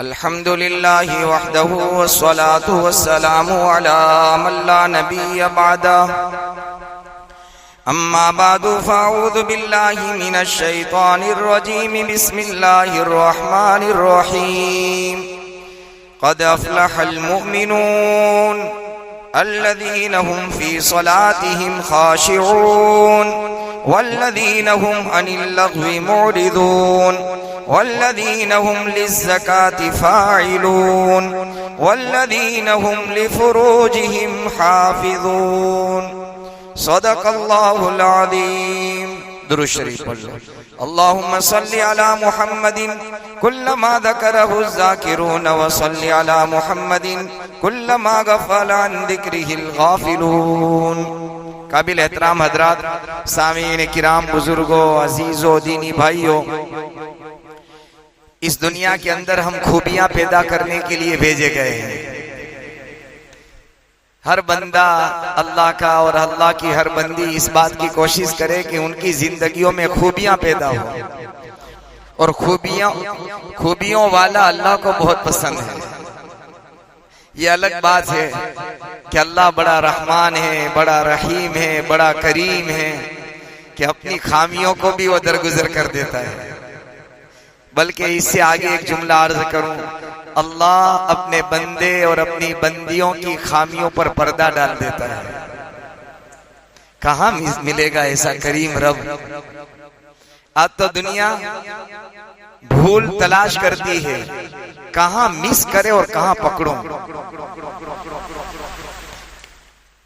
अल्हम्दुलिल्लाहि वहदहु वस्सलातु वस्सलामु अला मन ला नबिय्य बअदा अम्मा बादु फ़अऊज़ु बिल्लाहि मिनश शैतानिर रजीम बिस्मिल्लाहिर रहमानिर रहीम क़द अफ़लहल मुमिनून अल्लज़ीना हुम फ़ी सलातिहिम ख़ाशिऊन वल्लज़ीना हुम अनिल लग़्वी मुअरिदून वल्लज़ीना हुम लिज़्ज़काति फ़ाइलून वल्लज़ीना हुम लिफ़ुरूजिहिम हाफ़िज़ून। सदक़ल्लाहुल अज़ीम। दुरूद शरीफ पढ़ लो। अल्लाहुम्मा सल्लि अला मुहम्मदिन कुल्लमा ज़करहु ज़ाकिरून व सल्लि अला मुहम्मदिन कुल्लमा गफ़ला अन ज़िक्रिहिल गाफ़िलून। काबिल एहतराम हज़रात, सामीन किराम, बुजुर्गों, अजीजों, दीनी भाइयों, इस दुनिया के अंदर हम खूबियां पैदा करने के लिए भेजे गए हैं। हर बंदा अल्लाह का और अल्लाह की हर बंदी इस बात की कोशिश करे कि उनकी जिंदगियों में खूबियां पैदा हो, और खूबियों वाला अल्लाह को बहुत पसंद है। ये अलग बात है कि अल्लाह बड़ा रहमान है, बड़ा रहीम है, बड़ा करीम है कि अपनी खामियों को भी वो दरगुजर कर देता है। बल्कि इससे आगे एक जुमला अर्ज करूं, अल्लाह अपने बंदे और अपनी बंदियों की खामियों पर पर्दा डाल देता है। कहां मिलेगा ऐसा करीम रब? आज तो दुनिया भूल तलाश करती है, कहां मिस करे और कहां पकड़ो।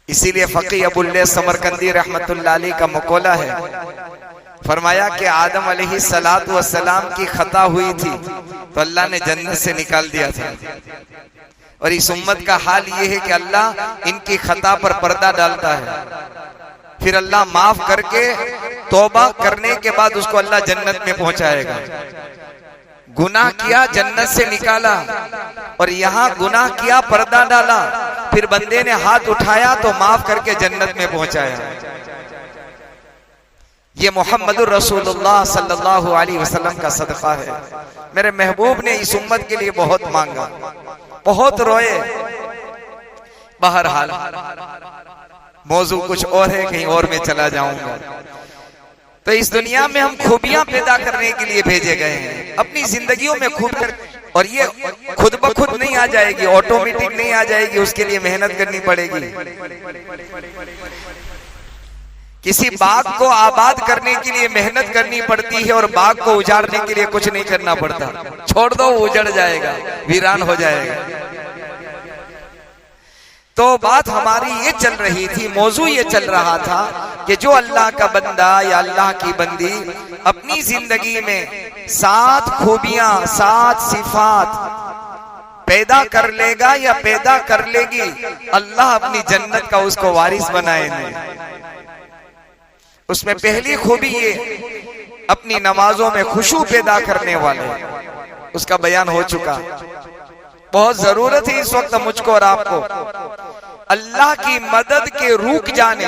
इसीलिए फकी अबुल्ले समरकंदी रहमतुल्लाह अलैह का मकौला है, फरमाया कि आदम अलैहिस्सलातु वस्सलाम की खता हुई थी तो अल्लाह ने जन्नत से निकाल दिया था, और इस उम्मत का हाल ये है कि अल्लाह इनकी खता पर पर्दा डालता है, फिर अल्लाह माफ करके तौबा करने के बाद उसको अल्लाह जन्नत में पहुंचाएगा। गुनाह किया, जन्नत से निकाला, और यहाँ गुनाह किया, पर्दा डाला, फिर बंदे ने हाथ उठाया तो माफ करके जन्नत में पहुंचाया। ये मोहम्मदुर रसूलुल्लाह सल्लल्लाहु अलैहि वसल्लम का सदका है। मेरे महबूब ने इस उम्मत के लिए बहुत मांगा, बहुत रोए। बहरहाल मौजू कुछ और है, कहीं और में चला जाऊंगा। तो इस दुनिया में हम खूबियां पैदा करने के लिए भेजे गए हैं, अपनी जिंदगियों में खूब कर, और ये खुद ब खुद नहीं आ जाएगी, ऑटोमेटिक नहीं आ जाएगी, उसके लिए मेहनत करनी पड़ेगी। किसी बाग को आबाद करने के लिए मेहनत करनी पड़ती है, और बाग को उजाड़ने के लिए कुछ नहीं करना पड़ता। छोड़ दो, उजड़ जाएगा, वीरान हो जाएगा। तो बात हमारी ये चल रही थी, मौजू ये चल रहा था कि जो अल्लाह का बंदा या अल्लाह की बंदी अपनी जिंदगी में 7 खूबियां, 7 सिफात पैदा कर लेगा या पैदा कर लेगी, अल्लाह अपनी जन्नत का उसको वारिस बनाएंगे। उसमें पहली खूबी ये अपनी नमाजों में खुशू पैदा करने वाले, उसका बयान हो चुका। बहुत जरूरत है इस वक्त मुझको और आपको अल्लाह की मदद के रुक जाने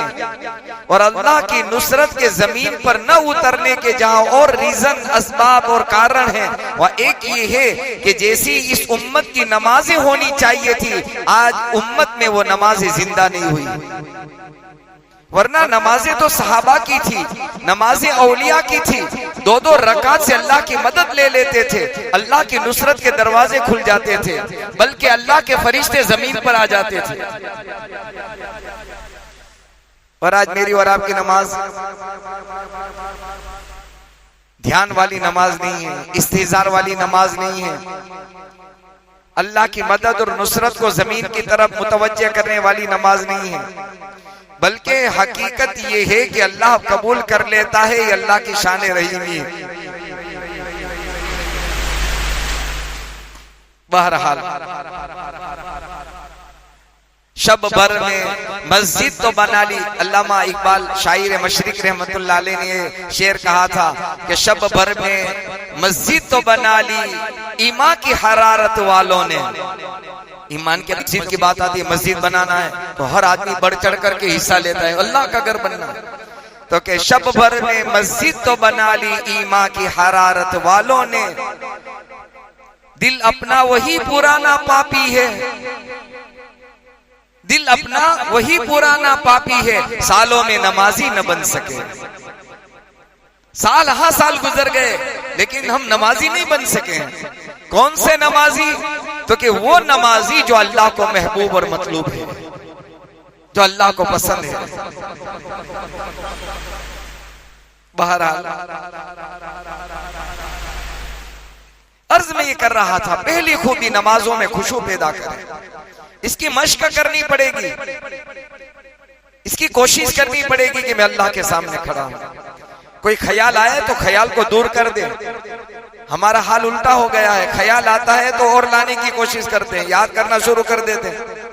और अल्लाह की नुसरत के जमीन पर न उतरने के जहां और रीजन, असबाब और कारण हैं, वह एक ये है कि जैसी इस उम्मत की नमाजें होनी चाहिए थी, आज उम्मत में वो नमाजें जिंदा नहीं हुई। वरना नमाजें तो सहाबा की थी, नमाजें औलिया की थी, 2-2 रकात से अल्लाह की मदद ले लेते थे, अल्लाह की नुसरत के दरवाजे खुल जाते थे, बल्कि अल्लाह के फरिश्ते जमीन पर आ जाते थे। और आज मेरी और आपकी नमाज ध्यान वाली नमाज नहीं है, इस्तिजार वाली नमाज नहीं है, अल्लाह की मदद और नुसरत को जमीन की तरफ मुतवज्जे करने वाली नमाज नहीं है, बल्कि हकीकत ये है कि अल्लाह कबूल कर लेता है, ये अल्लाह की शान रहीमी है। बहरहाल शब भर में मस्जिद तो बना ली। अल्लामा इकबाल शायर मशरिक रहमतुल्लाह अलैह ने शेर कहा था कि शब भर में मस्जिद तो बना ली ईमान की हरारत वालों ने। ईमान के मस्जिद की बात आती है, मस्जिद बनाना है तो हर आदमी बढ़ चढ़ करके हिस्सा लेता है, अल्लाह का घर बनना। तो के शब भर में मस्जिद तो बना ली ईमान की हरारत वालों ने, दिल अपना वही पुराना पापी है, दिल अपना वही पुराना पापी है, सालों में नमाजी न बन सके। साल हाँ साल गुजर गए लेकिन हम नमाजी नहीं बन सके हैं। कौन से नमाजी? तो कि वो नमाजी जो अल्लाह को महबूब और मतलूब है, जो अल्लाह को पसंद है। बहरहाल अर्ज में ये कर रहा था, पहली खूबी नमाजों में खुशू पैदा करें। इसकी मश्क करनी पड़ेगी, इसकी कोशिश करनी पड़ेगी कि मैं अल्लाह के सामने खड़ा हूं। कोई ख्याल आए तो ख्याल को दूर कर दे। हमारा हाल उल्टा हो गया है, ख्याल आता है तो और लाने की कोशिश करते हैं, याद करना शुरू कर देते हैं।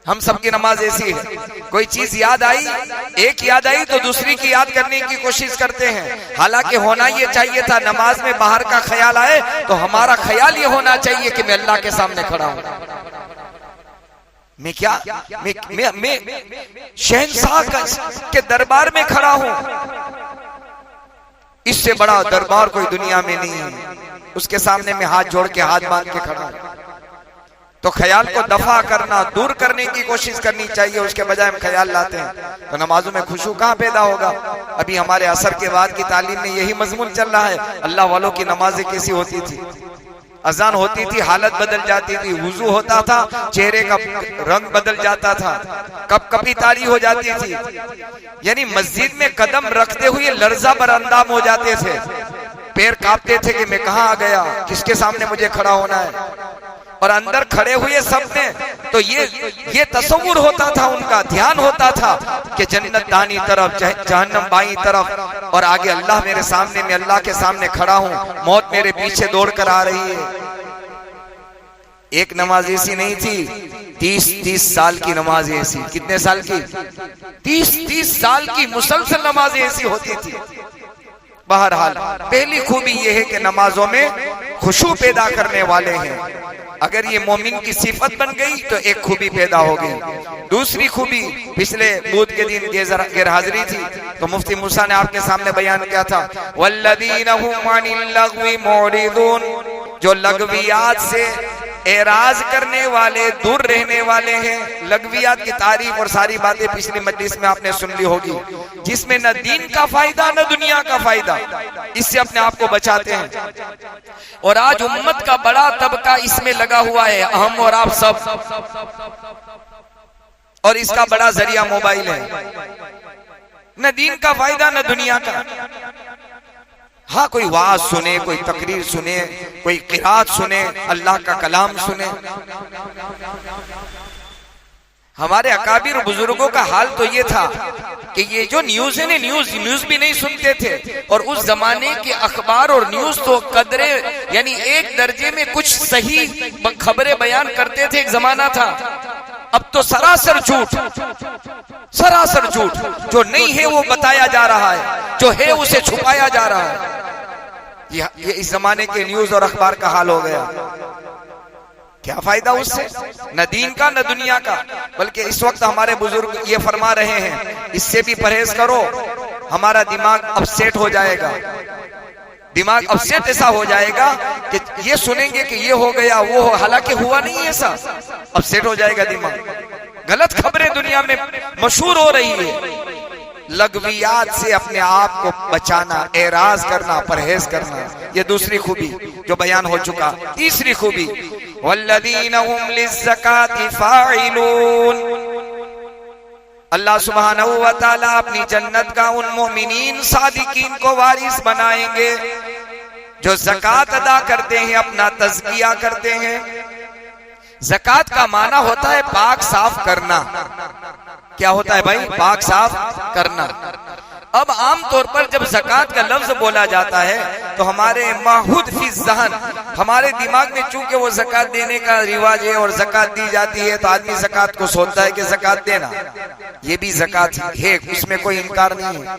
हम सबकी नमाज ऐसी है, कोई चीज याद आई, एक याद आई तो दूसरी की याद करने की कोशिश करते हैं। हालांकि होना ये चाहिए था, नमाज में बाहर का ख्याल आए तो हमारा ख्याल ये होना चाहिए कि मैं अल्लाह के सामने खड़ा हूं। मैं क्या मैं शहंशाह के दरबार में खड़ा हूं। इससे बड़ा दरबार कोई दुनिया में नहीं है। उसके सामने मैं हाथ जोड़ के, हाथ बांध के खड़ा हूं। तो ख्याल को दफा करना, दूर करने की कोशिश करनी चाहिए, उसके बजाय हम ख्याल लाते हैं। तो नमाजों में खुशू कहां पैदा होगा? अभी हमारे असर के बाद की तालीम में यही मजमून चल रहा है। अल्लाह वालों की नमाजें कैसी होती थी? अजान होती थी, हालत बदल जाती थी, वुजू होता था, चेहरे का रंग बदल जाता था, कपकपी तारी हो जाती थी, यानी मस्जिद में कदम रखते हुए लर्जा पर अंदाम हो जाते थे, पैर कांपते थे कि मैं कहां आ गया, किसके सामने मुझे खड़ा होना है। और अंदर खड़े हुए सब ने तो ये तसव्वुर होता था, उनका ध्यान होता था कि जन्नत दानी तरफ, जहन्नम बाई तरफ, और आगे अल्लाह मेरे सामने, मैं अल्लाह के सामने खड़ा हूं, मौत मेरे पीछे दौड़ कर आ रही है। एक नमाज ऐसी नहीं थी, 30-30 साल की नमाज ऐसी। कितने साल की? 30-30 साल की मुसलसल नमाज ऐसी होती थी। बहरहाल पहली खूबी यह है कि नमाजों में खुशू पैदा करने वाले हैं। अगर ये मोमिन की सिफत बन गई तो एक खूबी पैदा हो गई। दूसरी खूबी, पिछले बुध के दिन गैर हाजिरी थी तो मुफ्ती मूसा ने आपके सामने बयान किया था, वल्लदीना हुम अनिल लग़वी मुरिदून, जो लगवियात से एराज करने वाले, दूर रहने वाले हैं। लगवियात की तारीफ और सारी बातें पिछली मजलिस में आपने सुन ली होगी, जिसमें न दीन का फायदा न दुनिया का फायदा। इससे अपने आप को बचाते हैं। और आज उम्मत का बड़ा तबका इसमें लगा हुआ है, हम और आप सब, और इसका बड़ा जरिया मोबाइल है। न दीन का फायदा न दुनिया का। हाँ, कोई वाज सुने, कोई तकरीर सुने, कोई किरात सुने, अल्लाह का कलाम सुने। हमारे अकाबिर बुजुर्गों का हाल तो ये था कि ये जो न्यूज है ना, न्यूज भी नहीं सुनते थे। और उस जमाने के अखबार और न्यूज तो कदरे, यानी एक दर्जे में कुछ सही खबरें बयान करते थे, एक जमाना था। अब तो सरासर झूठ, सरासर झूठ, जो नहीं है वो बताया जा रहा है, जो है उसे छुपाया जा रहा है। ये इस जमाने के न्यूज और अखबार का हाल हो गया। क्या फायदा उससे? न दीन का न दुनिया का। बल्कि इस वक्त हमारे बुजुर्ग ये फरमा रहे हैं, इससे भी परहेज करो, हमारा दिमाग अपसेट हो जाएगा। दिमाग अपसेट ऐसा हो जाएगा कि ये सुनेंगे कि ये हो गया, वो हो, हालांकि हुआ नहीं ऐसा। अपसेट हो जाएगा दिमाग। गलत खबरें दुनिया में मशहूर हो रही है। लगवियात से अपने आप को बचाना, एराज करना, परहेज करना, ये दूसरी खूबी जो बयान हो चुका। तीसरी खूबी, वल्लदीना हुम लिज़्ज़काति फ़ाइलून, अल्लाह सुब्हानहू व तआला अपनी जन्नत का उन मोमिनीन सादिकीन को वारिस बनाएंगे जो ज़कात अदा करते हैं, अपना तज़किया करते हैं। ज़कात का माना होता है पाक साफ करना। क्या होता है भाई? पाक साफ करना। अब आम तौर पर जब ज़कात का लफ्ज बोला जाता है तो हमारे माहुद फी ज़हन, हमारे दिमाग में चूंकि वो ज़कात देने का रिवाज है और ज़कात दी जाती है तो आदमी ज़कात को सोचता है कि ज़कात देना, ये भी ज़कात है, उसमें कोई इनकार नहीं है।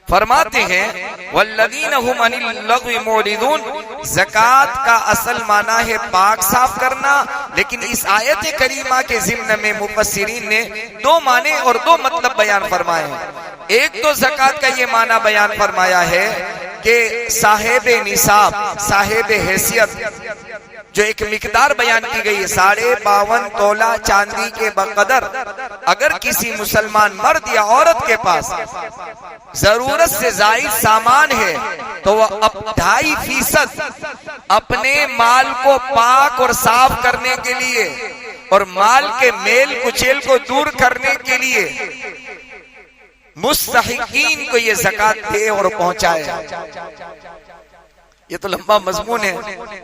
फरमाते हैं वल्लदीना हुम अनिल लग़वी मुरिदून, ज़कात का असल माना है पाक साफ करना। लेकिन इस आयत करीमा के ज़िम्न में मुफस्सिरीन ने दो माने और दो मतलब बयान फरमाए हैं। एक तो ज़कात का ये माना बयान फरमाया है कि साहेब निसाब, साहेब हैसियत, जो एक मिकदार बयान की गई है 52.5 तोला चांदी के बकदर, अगर किसी मुसलमान मर्द या औरत के पास जरूरत से जायद सामान है तो वह 2.5% अपने माल को पाक और साफ करने के लिए और माल के मेल कुचेल को दूर करने के लिए मुस्तहिकीन को ये ज़कात दे और पहुंचाए। ये तो लंबा मजमून है,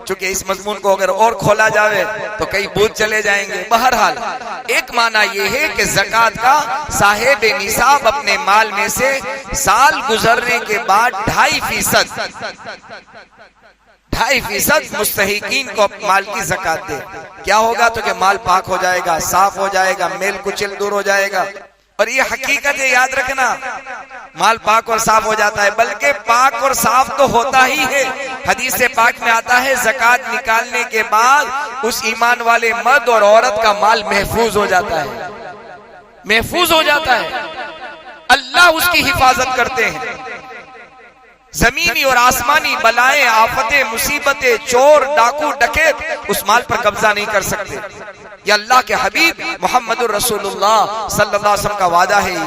क्योंकि इस मजमून को अगर और खोला जाए तो कई बूझ चले जाएंगे। बहरहाल एक माना यह है कि ज़कात का साहेब निसाब अपने माल में से साल गुजरने के बाद 2.5% मुस्तहिकीन को माल की ज़कात दे। क्या होगा तो कि माल पाक हो जाएगा, साफ हो जाएगा, मेल कुचल दूर हो जाएगा। और ये हकीकत है, याद रखना, माल पाक और साफ हो जाता है, बल्कि पाक और साफ तो होता ही है। हदीस से पाक में आता है ज़कात निकालने के बाद उस ईमान वाले मर्द और औरत का माल महफूज हो जाता है, महफूज हो जाता है। अल्लाह उसकी हिफाजत करते हैं। जमीनी और आसमानी बलाएं, आफतें, मुसीबतें, चोर, डाकू, डकैत उस माल पर कब्जा नहीं कर सकते। ये अल्लाह के हबीब मोहम्मदुर रसूलुल्लाह सल्लल्लाहु अलैहि वसल्लम का वादा है ये।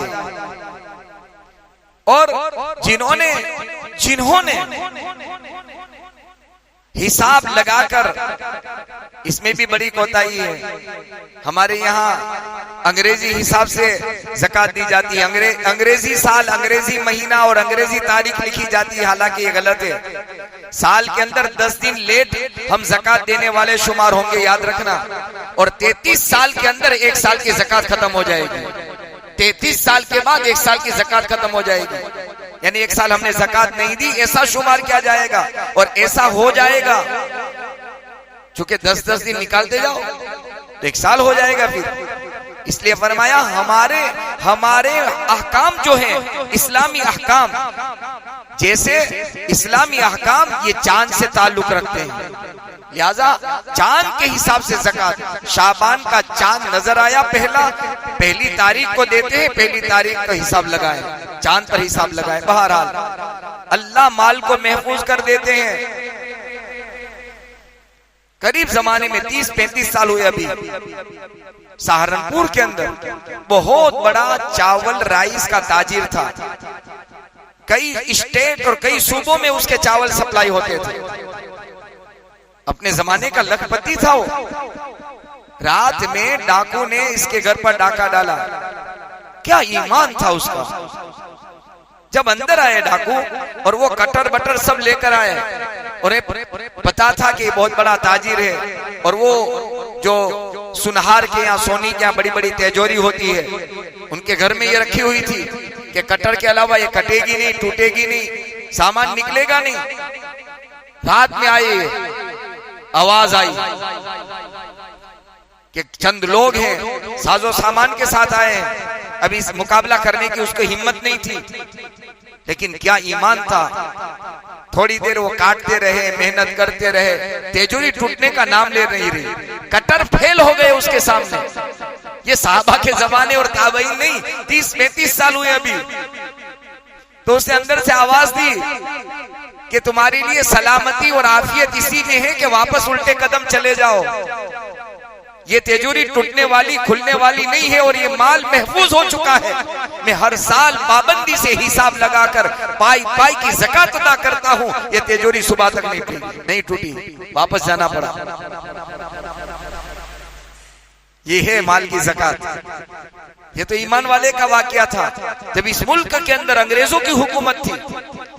और जिन्होंने हिसाब लगाकर, इसमें भी बड़ी कोताही है। हमारे यहाँ अंग्रेजी हिसाब से ज़कात दी जाती है, अंग्रेजी साल, अंग्रेजी महीना और अंग्रेजी तारीख लिखी जाती है, हालांकि ये गलत है। साल के अंदर 10 दिन लेट हम ज़कात देने वाले शुमार होंगे, याद रखना। और 33 साल के अंदर 1 साल की ज़कात खत्म हो जाएगी। 33 साल के बाद 1 साल की ज़कात खत्म हो जाएगी, यानी 1 साल हमने ज़कात नहीं दी ऐसा शुमार किया जाएगा। और ऐसा हो जाएगा चूंकि 10-10 दिन निकालते जाओ तो 1 साल हो जाएगा फिर। इसलिए फरमाया हमारे अहकाम जो हैं, इस्लामी अहकाम, जैसे इस्लामी अहकाम ये चांद से ताल्लुक रखते हैं, लिहाजा चांद के हिसाब से ज़कात। शाबान का चांद नजर आया पहली तारीख को देते हैं, पहली तारीख का हिसाब लगाए, चांद पर हिसाब लगाए। बहरहाल अल्लाह माल को महफूज कर देते हैं। करीब जमाने में 30-35 साल हुए अभी सहारनपुर के अंदर बहुत बड़ा चावल राइस का ताजिर था। कई स्टेट और कई सूबों में उसके चावल सप्लाई होते थे। अपने जमाने का लखपति था वो। रात में डाकू ने इसके घर पर डाका डाला। क्या ईमान था उसका। जब अंदर आए डाकू और वो कटर बटर सब लेकर आए, और पता था कि बहुत बड़ा ताजिर है, और वो जो सुनहार के यहाँ, सोनी के यहाँ बड़ी बड़ी तिजोरी होती है, उनके घर में ये रखी हुई थी कि कटर के अलावा ये कटेगी नहीं, टूटेगी नहीं, सामान निकलेगा नहीं। रात में आई, आवाज आई कि चंद लोग हैं साजो सामान के साथ आए हैं। अभी इस मुकाबला करने की उसको हिम्मत नहीं थी, लेकिन क्या ईमान था। थोड़ी देर वो काटते रहे, मेहनत करते रहे, तिजोरी टूटने का नाम ले नहीं रही, कटर फेल हो गए उसके सामने। ये साहबा के जमाने और ताबईन नहीं, 30-35 साल हुए अभी। तो उसने अंदर से आवाज दी कि तुम्हारे लिए सलामती और आफियत इसी में है कि वापस उल्टे कदम चले जाओ। ये तिजोरी टूटने वाली, खुलने वाली नहीं है, और ये माल महफूज हो चुका है। मैं हर साल पाबंदी से हिसाब लगाकर पाई की ज़कात अदा करता हूँ। ये तिजोरी सुबह तक नहीं टूटी, वापस जाना पड़ा। ये है माल की ज़कात। ये तो ईमान वाले का वाकया था। जब इस मुल्क के अंदर अंग्रेजों की हुकूमत थी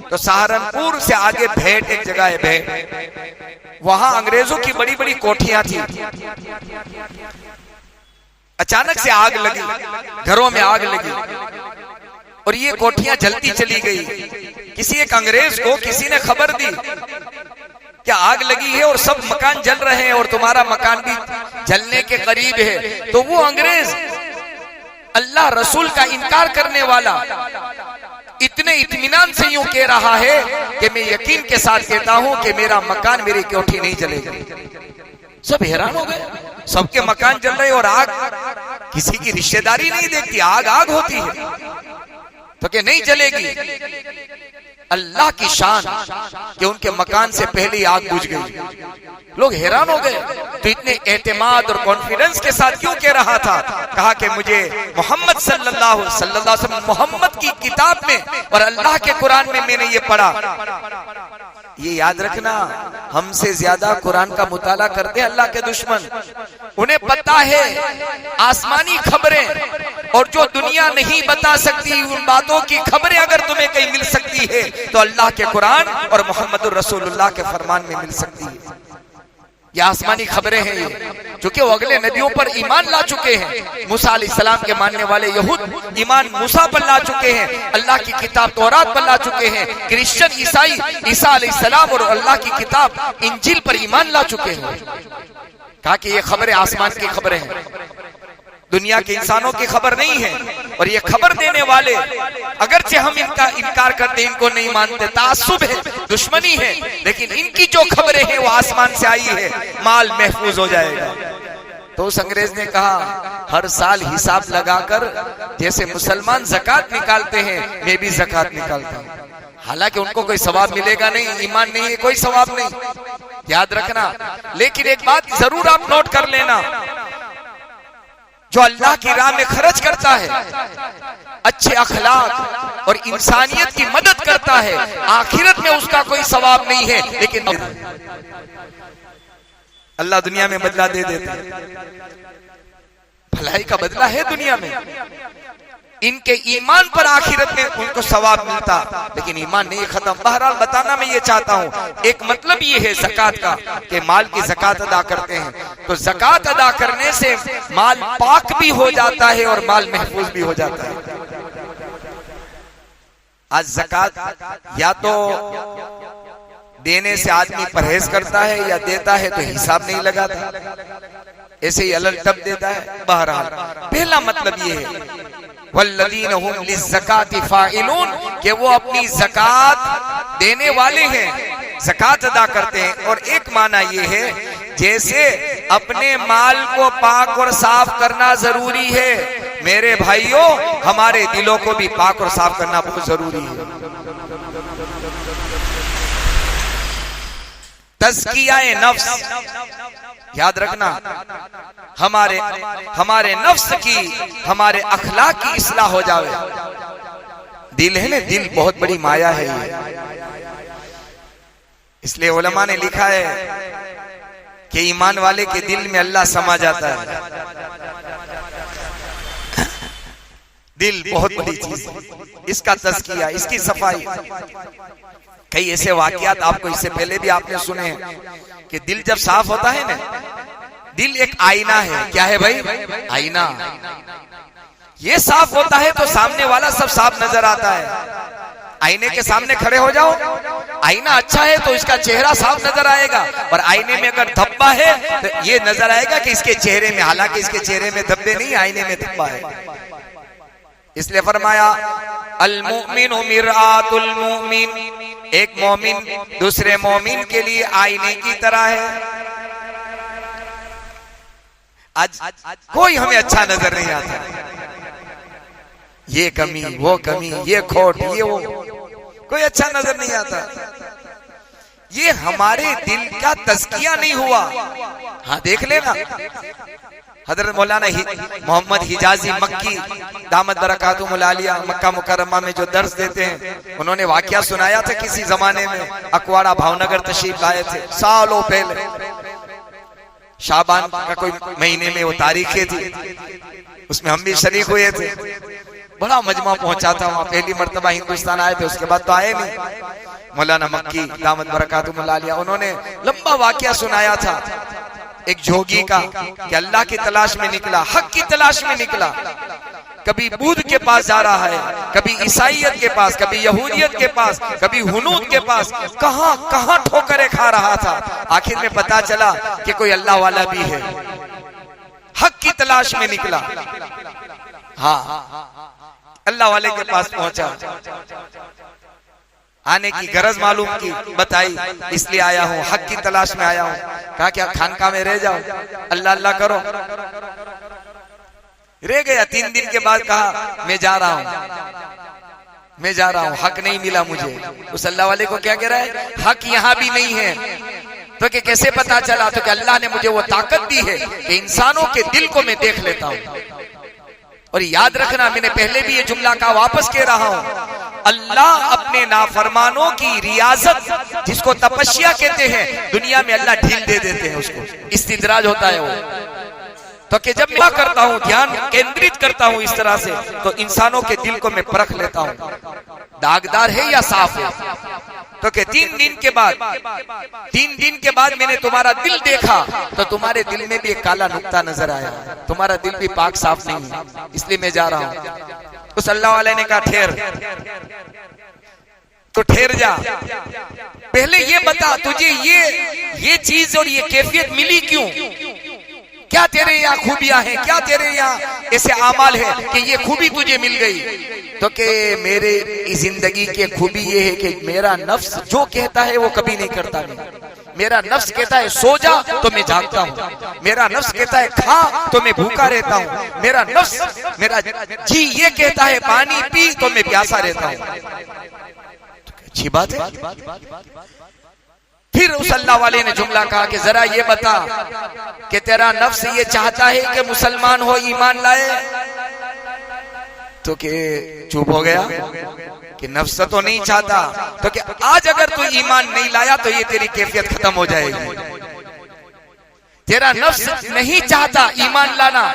तो सहारनपुर से आगे भेंट एक जगह है, भेंट, वहां अंग्रेजों की बड़ी बड़ी कोठियां थी। अचानक से आग लगी, घरों में आग लगी, और ये कोठियां जलती चली गई। किसी एक अंग्रेज को किसी ने खबर दी क्या आग लगी है और सब मकान जल रहे हैं और तुम्हारा मकान भी जलने के करीब है। तो वो अंग्रेज, अल्लाह रसूल का इनकार करने वाला, इतने इत्मीनान से यूं कह रहा है कि मैं यकीन के साथ कहता हूं कि मेरा मकान, मेरी कोठी नहीं जलेगी। सब हैरान हो गए, सबके मकान जल रहे और आग किसी की रिश्तेदारी नहीं देखती, आग आग होती है तो क्या नहीं जलेगी। अल्लाह की शान कि उनके मकान से पहले ही आग बुझ गई। लोग हैरान हो गए, तो इतने एतमाद और कॉन्फिडेंस के साथ क्यों कह रहा था? कहा कि मुझे मोहम्मद सल्लल्लाहु अलैहि वसल्लम, मोहम्मद की किताब में और अल्लाह के कुरान में मैंने ये पढ़ा। ये याद रखना, हमसे ज्यादा कुरान का मुताला करते हैं अल्लाह के दुश्मन। उन्हें पता है आसमानी खबरें और जो दुनिया नहीं बता सकती उन बातों की खबरें अगर तुम्हें कहीं मिल सकती है तो अल्लाह के कुरान और मोहम्मद रसूलुल्लाह के फरमान में मिल सकती है। ये आसमानी खबरें हैं ये, क्योंकि वो अगले नबियों पर ईमान ला चुके हैं। मूसा अलैहिस्सलाम के मानने वाले यहूद ईमान मूसा पर ला चुके हैं, अल्लाह की किताब तौरात पर ला चुके हैं। क्रिश्चियन ईसाई ईसा अलैहिस्सलाम और अल्लाह की किताब इंजील पर ईमान ला चुके हैं। कहा कि ये खबरें आसमान की खबरें हैं, दुनिया के इंसानों की खबर नहीं है। और ये खबर देने वाले अगरचे हम इनका इनकार करते, इनको नहीं मानते, तासुब है, दुश्मनी है, लेकिन इनकी जो खबरें हैं वो आसमान से आई है, माल महफूज हो जाएगा। तो उस अंग्रेज ने कहा हर साल हिसाब लगाकर जैसे मुसलमान ज़कात निकालते हैं मैं भी ज़कात निकालता हूँ। हालांकि उनको कोई सवाब मिलेगा नहीं, ईमान नहीं है, कोई सवाब नहीं, याद रखना। लेकिन एक बात जरूर आप नोट कर लेना, जो अल्लाह की राह में खर्च करता है, अच्छे अखलाक और इंसानियत की मदद करता है, आखिरत में उसका कोई सवाब नहीं है, लेकिन अल्लाह दुनिया में बदला दे देता है। भलाई का बदला है दुनिया में। इनके ईमान पर आखिरत में उनको सवाब मिलता, लेकिन ईमान नहीं खत्म। बहरहाल बताना मैं ये चाहता हूँ, एक मतलब ये है ज़कात का कि माल की ज़कात अदा करते हैं, तो ज़कात अदा करने से माल पाक भी हो जाता है और माल महफूज भी हो जाता है। आज ज़कात या तो देने से आदमी परहेज करता है या देता है तो हिसाब नहीं लगाता, ऐसे ही अलग तब देता है। बहरहाल पहला मतलब ये है वल्लज़ीना हुम लिज़्ज़काति फ़ाइलून, कि वो अपनी ज़कात देने वाले हैं, ज़कात अदा करते हैं। और एक माना ये है जैसे अपने माल को पाक और साफ करना जरूरी है, मेरे भाइयों हमारे दिलों को भी पाक और साफ करना बहुत जरूरी है। तज़किया-ए नफ्स, याद रखना, हमारे नफ्स की, हमारे अखलाक की इस्लाह हो जाए। दिल है ना, दिल बहुत बड़ी माया है ये। इसलिए उलमा ने लिखा है कि ईमान वाले के दिल में अल्लाह समा जाता है। दिल बहुत बड़ी चीज है, इसका तज़किया, इसकी सफाई। कई ऐसे वाकयात आपको इससे पहले भी आपने सुने हैं कि दिल जब साफ होता है ना, दिल एक आईना है। क्या है भाई? आईना। ये साफ होता है तो सामने वाला सब साफ नजर आता है। आईने के सामने खड़े हो जाओ, आईना अच्छा है तो इसका चेहरा साफ नजर आएगा, और आईने में अगर धब्बा है तो ये नजर आएगा कि इसके चेहरे में, हालांकि इसके चेहरे में धब्बे नहीं, आईने में धब्बा है। इसलिए फरमाया अल मुमिनु मिरआतुल मुमिन, एक मोमिन दूसरे मोमिन के लिए आईने की तरह है। आज कोई हमें अच्छा नजर नहीं आता, ये कमी, वो कमी, ये खोट, ये वो, कोई अच्छा नजर नहीं आता। ये हमारे दिल का तज़किया नहीं हुआ। हाँ देख लेना, हजरत मौलाना मोहम्मद हिजाजी मक्की दामत बरकातुहुल आलिया मक्का मुकर्रमा में जो दर्स देते हैं, उन्होंने वाकया सुनाया था किसी जमाने में अकवाड़ा भावनगर तशरीफ लाए थे सालों पहले। शाबान का कोई महीने में वो तारीखें थी, उसमें हम भी शरीक हुए थे। बड़ा मजमा पहुंचा था वहां, पहली मर्तबा हिंदुस्तान आए थे, उसके बाद तो आए नहीं। मौलाना मक्की दामत बरकातुहुल आलिया, उन्होंने लंबा वाकया सुनाया था एक जोगी का कि अल्लाह की तलाश में निकला, हक की तलाश में निकला। कभी बुद्ध के पास जा रहा है, कभी ईसाइयत के पास, कभी यहूदियत के पास, कभी हुनूद के पास, कहां कहां ठोकरें खा रहा था। आखिर में पता चला कि कोई अल्लाह वाला भी है, हक की तलाश में निकला। हाँ, अल्लाह वाले के पास पहुंचा, आने की गरज मालूम की, बताई इसलिए आया हूँ, हक की तलाश में आया हूँ। कहा क्या खानका में रह जाओ, अल्लाह अल्लाह करो। रह गया, 3 दिन के बाद कहा मैं जा रहा हूँ। मैं जा रहा हूं, हक नहीं मिला मुझे। उस अल्लाह वाले को क्या कह रहा है, हक यहां भी नहीं है। तो कि कैसे पता चला, तो कि अल्लाह ने मुझे वो ताकत दी है कि इंसानों के दिल को मैं देख लेता हूं। और याद रखना, मैंने पहले भी ये जुमला का वापस कह रहा हूं, अल्लाह अपने नाफरमानों की रियाजत, जिसको तपस्या कहते हैं, दुनिया में अल्लाह ढील दे देते हैं, उसको इस्तिदराज होता है वो। तो कि जब मैं करता हूं, ध्यान केंद्रित करता हूं इस तरह से, तो इंसानों के दिल को मैं परख लेता हूं, दागदार है या साफ है। तो कि 3 दिन के बाद मैंने तुम्हारा दिल देखा, तो तुम्हारे दिल में भी एक काला नुक्ता नजर आया, तुम्हारा दिल भी पाक साफ नहीं है, इसलिए मैं जा रहा हूं। उस अल्लाह वाले ने कहा ठहर, तो ठहर जा, पहले ये बता तुझे ये चीज और ये कैफियत मिली क्यों, क्या तेरे यहाँ खूबियां हैं, क्या तेरे यहाँ ऐसे आमाल है कि ये खूबी तुझे मिल गई। तो कि मेरे जिंदगी की खूबी ये है कि मेरा नफ्स जो कहता है वो कभी नहीं करता नहीं। मेरा नफ्स कहता है सो जा तो मैं जागता हूँ, मेरा नफ्स कहता है खा तो मैं भूखा रहता हूँ, मेरा नफ्स मेरा जी ये कहता है पानी पी तो मैं प्यासा रहता हूँ। अच्छी बात है। फिर उस अल्लाह वाले ने जुमला कहा कि जरा ये बता कि तेरा नफ्स ये चाहता है कि मुसलमान हो, ईमान लाए। तो कि चुप हो गया कि नफ्स तो नहीं चाहता। तो कि आज अगर तू ईमान नहीं लाया तो ये तेरी कैफियत खत्म हो जाएगी। तेरा नफ्स नहीं चाहता ईमान लाना,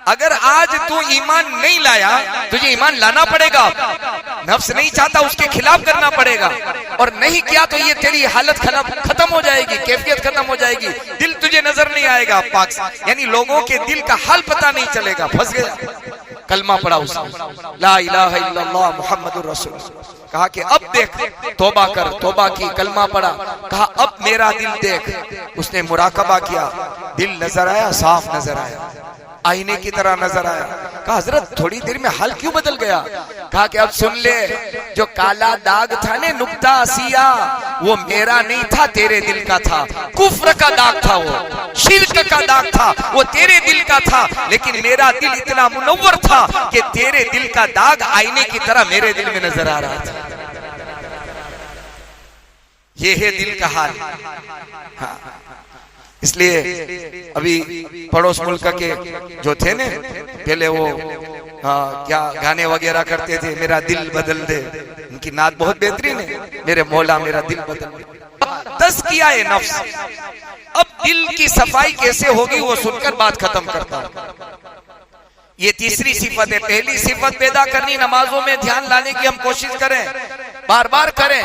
अगर आज तू ईमान नहीं लाया तुझे ईमान लाना पड़ेगा। नफ्स नहीं चाहता, उसके खिलाफ करना पड़ेगा, और नहीं किया तो ये तेरी हालत खत्म हो जाएगी, कैफियत खत्म हो जाएगी, दिल तुझे नजर नहीं आएगा पाक, यानी लोगों के दिल का हाल पता नहीं चलेगा। फंस गया। कलमा पढ़ा उसने, ला इलाहा इल्लल्लाह मुहम्मदुर रसूल। कहा कि अब देख, तौबा कर, तौबा की, कलमा पढ़ा। कहा अब मेरा दिल देख। उसने मुराकबा किया, दिल नजर आया, साफ नजर आया, आईने की तरह नजर आया। कहा हजरत थोड़ी देर में हाल क्यों बदल गया। कहा कि अब सुन ले, जो काला दाग था ने नुक्ता सिया, वो मेरा नहीं था, तेरे दिल का था। कुफ्र का दाग था, वो शिर्क का दाग था, वो तेरे दिल का था। लेकिन मेरा दिल इतना मुनव्वर था कि तेरे दिल का दाग आईने की तरह मेरे दिल में नजर आ रहा था। ये है दिल का हाल। हाँ, इसलिए अभी पड़ोस मुल्क के जो थे ने, पहले वो क्या गाने वगैरह करते थे, मेरा दिल बदल दे, उनकी नात बहुत बेहतरीन है, मेरे मौला मेरा दिल बदल दे। तज़किया है नफ्स। अब दिल की सफाई कैसे होगी वो सुनकर बात खत्म करता हूं। ये तीसरी सिफत है। पहली सिफत पैदा करनी, नमाजों में ध्यान लाने की हम कोशिश करें, बार बार करें,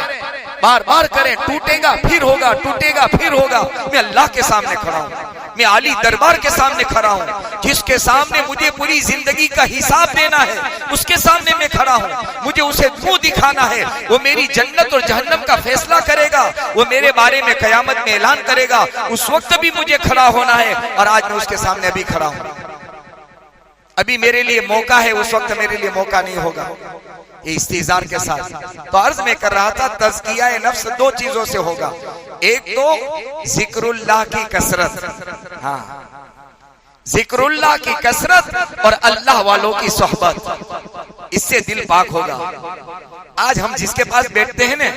बार बार करें। टूटेगा फिर होगा, टूटेगा फिर होगा। मैं अल्लाह के सामने खड़ा हूँ, मैं आली दरबार के सामने खड़ा हूँ, जिसके सामने मुझे पूरी जिंदगी का हिसाब देना है, उसके सामने मैं खड़ा हूँ। मुझे उसे मुंह दिखाना है, वो मेरी जन्नत और जहन्नम का फैसला करेगा, वो मेरे बारे में कयामत में ऐलान करेगा। उस वक्त भी मुझे खड़ा होना है, और आज मैं उसके सामने अभी खड़ा हूँ। अभी मेरे लिए मौका है, उस वक्त मेरे लिए मौका नहीं होगा। ये इस्तिजार के साथ तो अर्ज में कर रहा था, तज़किया नफ्स 2 चीजों से होगा। एक तो जिक्रुल्लाह की कसरत, हाँ, जिक्रुल्लाह की कसरत और अल्लाह वालों की सोहबत, इससे दिल पाक होगा। आज हम जिसके पास बैठते हैं ना,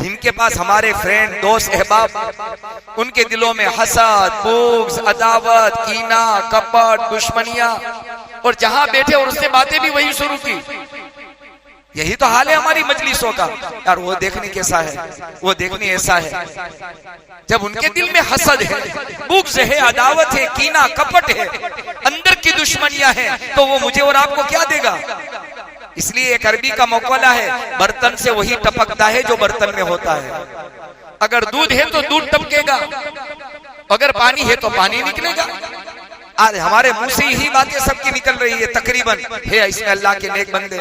जिनके पास हमारे फ्रेंड, दोस्त, अहबाब, उनके दिलों में हसद, बुग़्ज़, अदावत, कीना, कपट, दुश्मनियां, और जहां बैठे और उससे बातें भी वही शुरू की। यही तो हाल है हमारी मजलिसों का। यार वो देखने कैसा है, वो देखने ऐसा है। जब उनके दिल में हसद है, बुग़्ज़ है, अदावत है, कीना, कपट है, अंदर की दुश्मनियां हैं, तो वो मुझे और आपको क्या देगा। इसलिए एक अरबी का मौक़ला है, बर्तन से वही टपकता है जो बर्तन में होता है। अगर दूध है तो दूध टपकेगा, अगर पानी है तो पानी निकलेगा। आज हमारे मुंह से यही बातें सबकी निकल रही है तकरीबन, है इसमें अल्लाह के नेक बंदे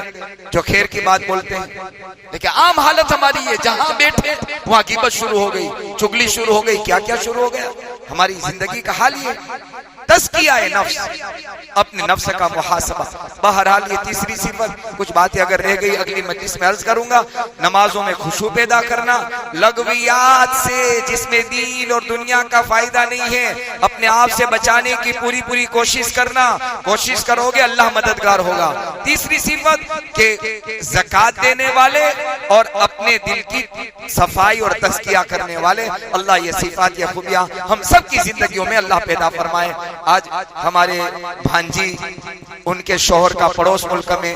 जो खैर की बात बोलते हैं, लेकिन आम हालत हमारी है, जहां बैठे वहां गिबत शुरू हो गई, चुगली शुरू हो गई, क्या क्या शुरू हो गया। हमारी जिंदगी का हाल ये। तज़किया नफ्स, अपने नफ्स का मुहासबा। बहरहाल ये तीसरी सिफत, कुछ बातें अगर रह गई अगली मजलिस में अर्ज करूंगा। नमाजों में खुशू पैदा करना, लगवियात से जिसमें दीन और दुनिया का फायदा नहीं है, अपने आप से बचाने की पूरी पूरी कोशिश करना। कोशिश करोगे अल्लाह मददगार होगा। तीसरी सिफत के ज़कात देने वाले और अपने दिल की सफाई और तज़किया करने वाले। अल्लाह ये सिफात, ये खूबियां हम सब की जिंदगियों में अल्लाह पैदा फरमाए। आज हमारे भांजी, उनके शोहर का पड़ोस मुल्क में